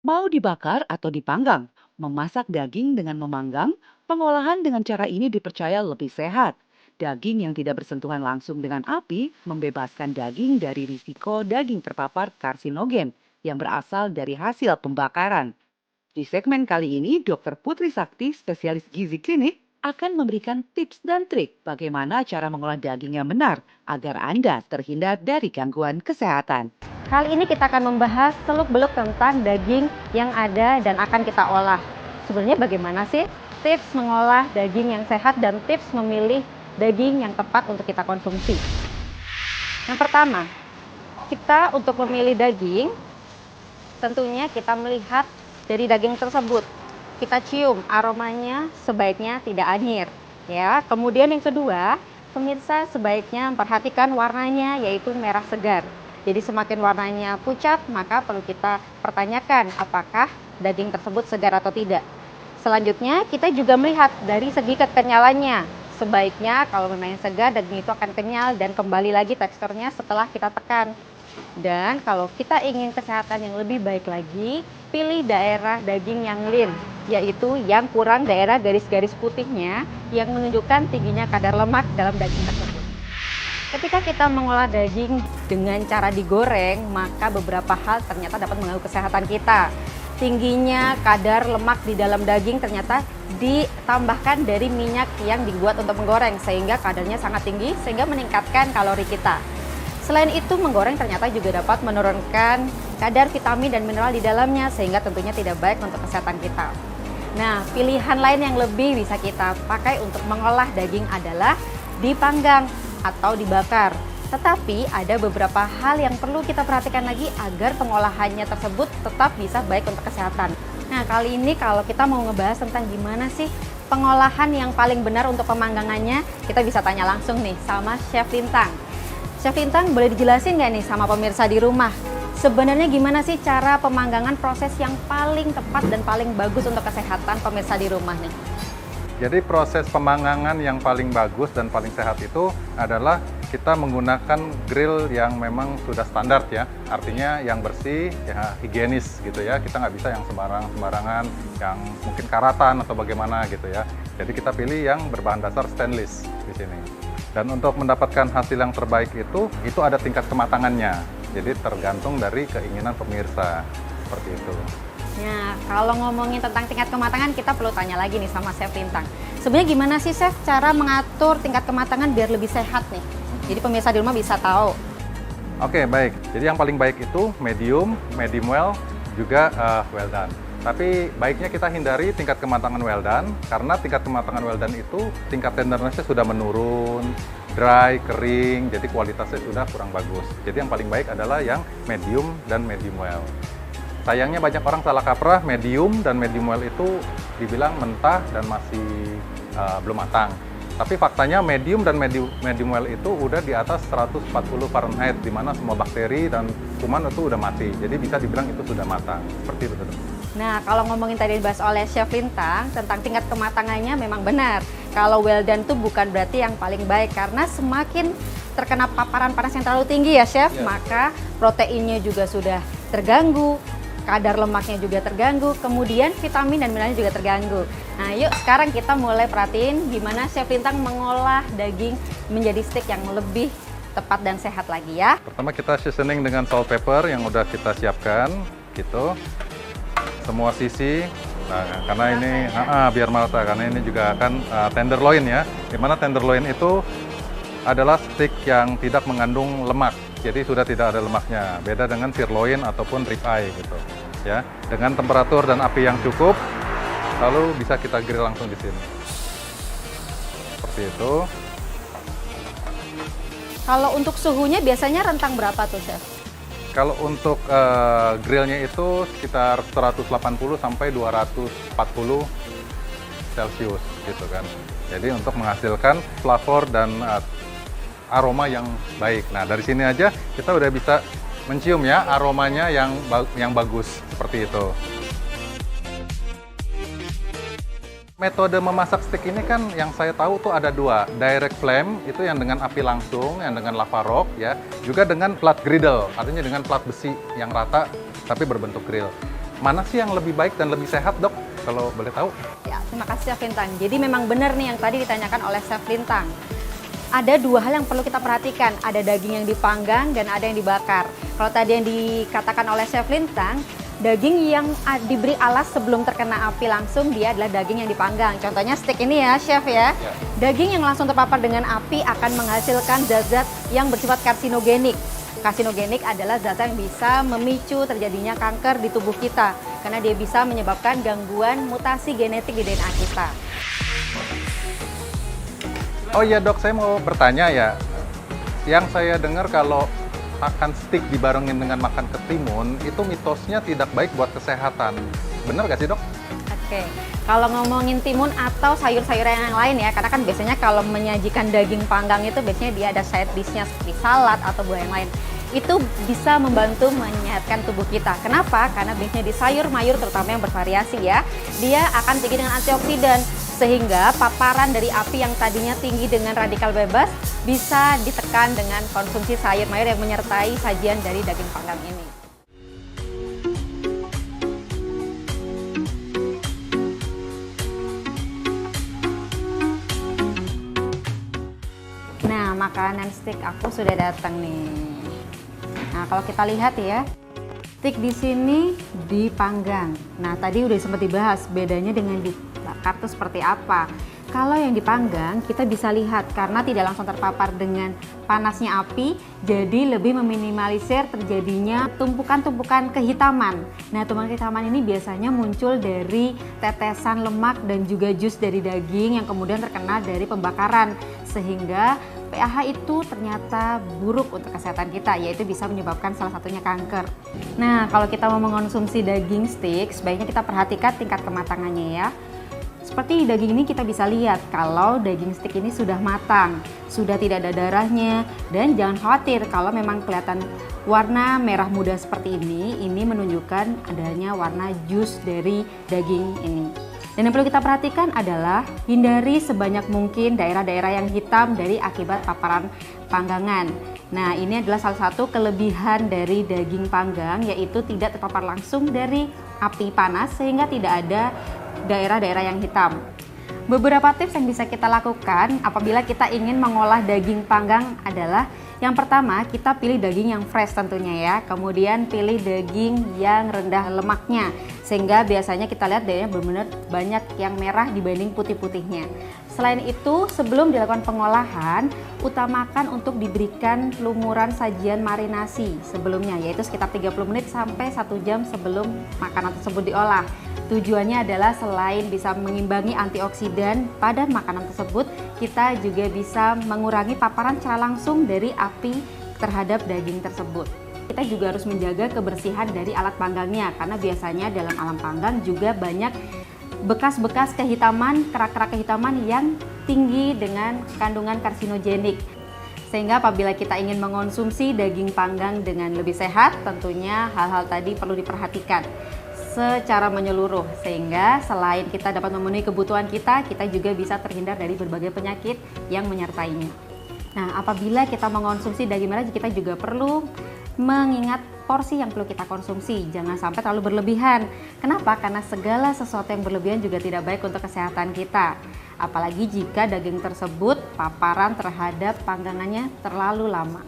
Mau dibakar atau dipanggang, memasak daging dengan memanggang, pengolahan dengan cara ini dipercaya lebih sehat. Daging yang tidak bersentuhan langsung dengan api membebaskan daging dari risiko daging terpapar karsinogen yang berasal dari hasil pembakaran. Di segmen kali ini, Dr. Putri Sakti, spesialis gizi klinik, akan memberikan tips dan trik bagaimana cara mengolah daging yang benar agar Anda terhindar dari gangguan kesehatan. Kali ini kita akan membahas seluk-beluk tentang daging yang ada dan akan kita olah. Sebenarnya bagaimana sih tips mengolah daging yang sehat dan tips memilih daging yang tepat untuk kita konsumsi? Yang pertama, kita untuk memilih daging, tentunya kita melihat dari daging tersebut. Kita cium aromanya sebaiknya tidak anyir. Ya, kemudian yang kedua, pemirsa sebaiknya memperhatikan warnanya yaitu merah segar. Jadi semakin warnanya pucat, maka perlu kita pertanyakan apakah daging tersebut segar atau tidak. Selanjutnya, kita juga melihat dari segi kekenyalannya. Sebaiknya kalau memang segar, daging itu akan kenyal dan kembali lagi teksturnya setelah kita tekan. Dan kalau kita ingin kesehatan yang lebih baik lagi, pilih daerah daging yang lean, yaitu yang kurang daerah garis-garis putihnya yang menunjukkan tingginya kadar lemak dalam daging tersebut. Ketika kita mengolah daging dengan cara digoreng, maka beberapa hal ternyata dapat mengganggu kesehatan kita. Tingginya kadar lemak di dalam daging ternyata ditambahkan dari minyak yang dibuat untuk menggoreng, sehingga kadarnya sangat tinggi, sehingga meningkatkan kalori kita. Selain itu, menggoreng ternyata juga dapat menurunkan kadar vitamin dan mineral di dalamnya, sehingga tentunya tidak baik untuk kesehatan kita. Nah, pilihan lain yang lebih bisa kita pakai untuk mengolah daging adalah dipanggang atau dibakar. Tetapi ada beberapa hal yang perlu kita perhatikan lagi agar pengolahannya tersebut tetap bisa baik untuk kesehatan. Nah, kali ini kalau kita mau ngebahas tentang gimana sih pengolahan yang paling benar untuk pemanggangannya, kita bisa tanya langsung nih sama Chef Lintang. Chef Lintang, boleh dijelasin nggak nih sama pemirsa di rumah, sebenarnya gimana sih cara pemanggangan, proses yang paling tepat dan paling bagus untuk kesehatan pemirsa di rumah nih? Jadi proses pemanggangan yang paling bagus dan paling sehat itu adalah kita menggunakan grill yang memang sudah standar ya. Artinya yang bersih, ya higienis gitu ya. Kita nggak bisa yang sembarangan, yang mungkin karatan atau bagaimana gitu ya. Jadi kita pilih yang berbahan dasar stainless di sini. Dan untuk mendapatkan hasil yang terbaik itu ada tingkat kematangannya. Jadi tergantung dari keinginan pemirsa, seperti itu. Nah, kalau ngomongin tentang tingkat kematangan, kita perlu tanya lagi nih sama Chef Lintang. Sebenarnya gimana sih Chef cara mengatur tingkat kematangan biar lebih sehat nih? Jadi pemirsa di rumah bisa tahu. Oke, baik. Jadi yang paling baik itu medium, medium well, juga well done. Tapi baiknya kita hindari tingkat kematangan well done, karena tingkat kematangan well done itu tingkat tendernessnya sudah menurun, dry, kering, jadi kualitasnya sudah kurang bagus. Jadi yang paling baik adalah yang medium dan medium well. Sayangnya banyak orang salah kaprah, medium dan medium well itu dibilang mentah dan masih belum matang. Tapi faktanya medium dan medium well itu udah di atas 140 Fahrenheit, di mana semua bakteri dan kuman itu udah mati. Jadi bisa dibilang itu sudah matang, seperti itu. Nah, kalau ngomongin tadi dibahas oleh Chef Lintang tentang tingkat kematangannya memang benar. Kalau well done itu bukan berarti yang paling baik, karena semakin terkena paparan panas yang terlalu tinggi ya Chef, maka proteinnya juga sudah terganggu, kadar lemaknya juga terganggu, kemudian vitamin dan mineralnya juga terganggu. Nah, yuk sekarang kita mulai perhatiin gimana Chef Lintang mengolah daging menjadi steak yang lebih tepat dan sehat lagi ya. Pertama kita seasoning dengan salt pepper yang udah kita siapkan, gitu. Semua sisi, nah, karena ini biar merata, karena ini juga akan tenderloin ya. Dimana tenderloin itu adalah steak yang tidak mengandung lemak. Jadi sudah tidak ada lemaknya, beda dengan sirloin ataupun ribeye gitu. Ya, dengan temperatur dan api yang cukup, lalu bisa kita grill langsung di sini. Seperti itu. Kalau untuk suhunya biasanya rentang berapa tuh Chef? Kalau untuk grillnya itu sekitar 180 sampai 240 Celcius gitu kan. Jadi untuk menghasilkan flavor dan aroma yang baik. Nah, dari sini aja kita udah bisa mencium ya aromanya yang bagus seperti itu. Metode memasak steak ini kan yang saya tahu tuh ada dua, direct flame itu yang dengan api langsung, yang dengan lava rock ya, juga dengan flat griddle, artinya dengan plat besi yang rata tapi berbentuk grill. mana sih yang lebih baik dan lebih sehat, Dok? Kalau boleh tahu? Ya, terima kasih Chef Lintang. Jadi memang benar nih yang tadi ditanyakan oleh Chef Lintang. Ada dua hal yang perlu kita perhatikan, ada daging yang dipanggang dan ada yang dibakar. Kalau tadi yang dikatakan oleh Chef Lintang, daging yang diberi alas sebelum terkena api langsung, dia adalah daging yang dipanggang. Contohnya steak ini ya, Chef ya. Daging yang langsung terpapar dengan api akan menghasilkan zat-zat yang bersifat karsinogenik. Karsinogenik adalah zat yang bisa memicu terjadinya kanker di tubuh kita karena dia bisa menyebabkan gangguan mutasi genetik di DNA kita. Oh iya, Dok, saya mau bertanya ya. Yang saya dengar kalau makan steak dibarengin dengan makan ketimun, itu mitosnya tidak baik buat kesehatan. Benar nggak sih, Dok? Oke, kalau ngomongin timun atau sayur-sayuran yang lain ya, karena kan biasanya kalau menyajikan daging panggang itu biasanya dia ada side dish-nya seperti salad atau buah yang lain. Itu bisa membantu menyehatkan tubuh kita. Kenapa? Karena biasanya di sayur mayur terutama yang bervariasi ya, dia akan tinggi dengan antioksidan. Sehingga paparan dari api yang tadinya tinggi dengan radikal bebas bisa ditekan dengan konsumsi sayur mayur yang menyertai sajian dari daging panggang ini. Nah, makanan steak aku sudah datang nih. Nah, kalau kita lihat ya, steak di sini dipanggang. Nah, tadi udah sempat dibahas bedanya dengan dibakar itu seperti apa. Kalau yang dipanggang kita bisa lihat karena tidak langsung terpapar dengan panasnya api, jadi lebih meminimalisir terjadinya tumpukan-tumpukan kehitaman. Nah, tumpukan kehitaman ini biasanya muncul dari tetesan lemak dan juga jus dari daging yang kemudian terkena dari pembakaran, sehingga pH itu ternyata buruk untuk kesehatan kita, yaitu bisa menyebabkan salah satunya kanker. Nah, kalau kita mau mengonsumsi daging steak, sebaiknya kita perhatikan tingkat kematangannya ya. Seperti daging ini kita bisa lihat kalau daging steak ini sudah matang, sudah tidak ada darahnya, dan jangan khawatir kalau memang kelihatan warna merah muda seperti ini menunjukkan adanya warna jus dari daging ini. Dan yang perlu kita perhatikan adalah hindari sebanyak mungkin daerah-daerah yang hitam dari akibat paparan panggangan. Nah, ini adalah salah satu kelebihan dari daging panggang, yaitu tidak terpapar langsung dari api panas sehingga tidak ada daerah-daerah yang hitam. Beberapa tips yang bisa kita lakukan apabila kita ingin mengolah daging panggang adalah yang pertama, kita pilih daging yang fresh tentunya ya. Kemudian pilih daging yang rendah lemaknya, sehingga biasanya kita lihat dagingnya benar-benar banyak yang merah dibanding putih-putihnya. Selain itu, sebelum dilakukan pengolahan, utamakan untuk diberikan lumuran sajian marinasi sebelumnya, yaitu sekitar 30 menit sampai 1 jam sebelum makanan tersebut diolah. Tujuannya adalah selain bisa mengimbangi antioksidan pada makanan tersebut, kita juga bisa mengurangi paparan secara langsung dari api terhadap daging tersebut. Kita juga harus menjaga kebersihan dari alat panggangnya, karena biasanya dalam alat panggang juga banyak bekas-bekas kehitaman, kerak-kerak kehitaman yang tinggi dengan kandungan karsinogenik. Sehingga apabila kita ingin mengonsumsi daging panggang dengan lebih sehat, tentunya hal-hal tadi perlu diperhatikan secara menyeluruh, sehingga selain kita dapat memenuhi kebutuhan kita juga bisa terhindar dari berbagai penyakit yang menyertainya. Nah, apabila kita mengonsumsi daging merah, kita juga perlu mengingat porsi yang perlu kita konsumsi, jangan sampai terlalu berlebihan. Kenapa? Karena segala sesuatu yang berlebihan juga tidak baik untuk kesehatan kita. Apalagi jika daging tersebut paparan terhadap panggangannya terlalu lama.